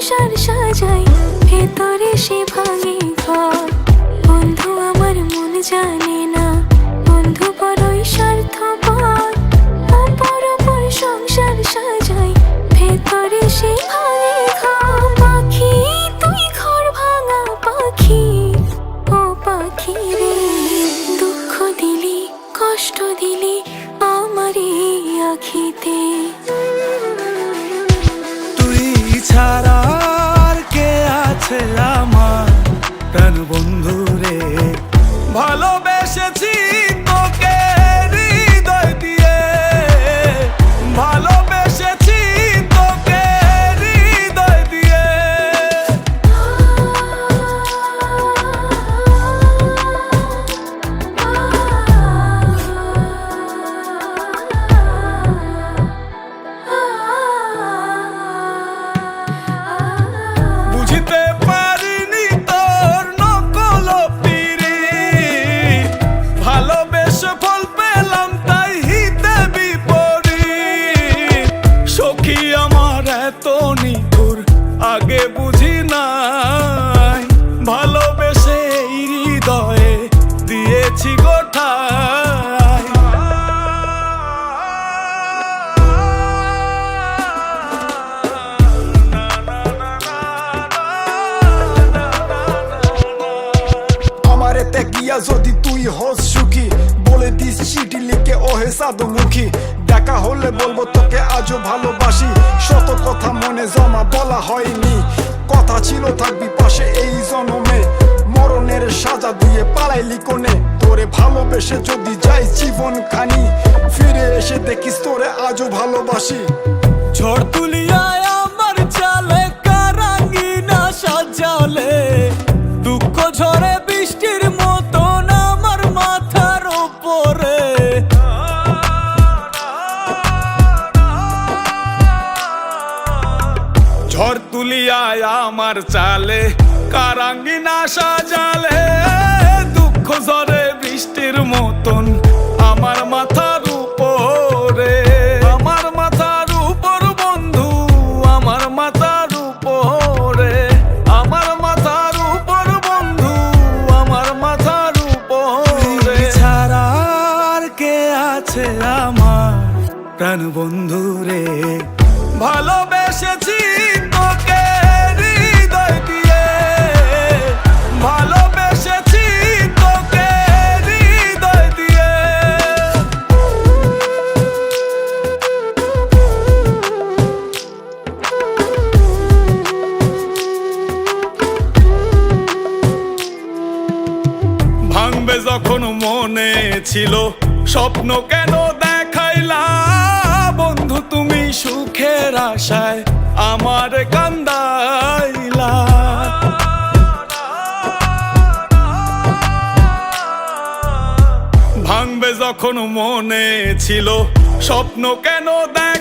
সংসার সাজাই, ভেতরে সে ভাঙে ঘর। বন্ধু আমার মন জানে না, বন্ধু বড়ই স্বার্থপর। অপর অপর সংসার সাজাই, ভেতরে সে ভাঙে ঘর। পাখি তুই ঘর ভাঙা পাখি, ও পাখি রে, দুঃখ দিলি কষ্ট দিলি আমারে আখিতে। তুই ছাড়া আর কে আছে আমার প্রাণ বন্ধু রে, ভালোবেসেছি তোকে হৃদয় দিয়ে, ভালোবেসেছি তোকে হৃদয় দিয়ে। বুঝতে পারিনি তোর নকল পিরিত, ভালোবেসে ফল পেলাম তাই হিতে বিপরীত। সখী আমার এত নিঠুর আগে বুঝি নাই, ভালোবেসে এই হৃদয়ে দিয়েছি গোঠায়। আমারে গিয়া যদি তুই হস সুখী, বলে দিস চিঠি লিখে ওহে সাধুমুখী। দেখা হলে বলবো তোকে আজও ভালোবাসি, শত কথা মনে জমা বলা হয়নি। কথা ছিল থাকবি পাশে এই জনমে, মরণের সাজা দিয়ে পালাইলি কোনে। তোরে ভালোবেসে যদি যাই জীবন খানি, ফিরে এসে দেখিস তোরে আজও ভালোবাসি। ঝড় তুলিয়ায় আমার চালে কারাঙ্গিনা সাজালে, দুঃখ ঝরে বৃষ্টির মতন আমার মাথার উপরে। ঝড় তুলিয়ায় আমার চালে কারাঙ্গিনা সাজালে, দুঃখ ঝরে বৃষ্টির মতন আমার মাথার উপরে। আমার মাথার উপর বন্ধু, আমার মাথার উপরে, আমার মাথার উপর বন্ধু, আমার মাথার উপরে। ছাড়া আর কে আছে আমার প্রাণ বন্ধু রে, ভালোবেসেছি তোকে হৃদয় দিয়ে, ভালোবেসেছি তোকে হৃদয় দিয়ে। ভাঙবে যখন মনে ছিল স্বপ্ন কেন দেখাইলা, বন্ধু তুমি সুখের আশায় আমার কান্দাইলা। ভাঙবে যখন মনে ছিল স্বপ্ন কেন দেখ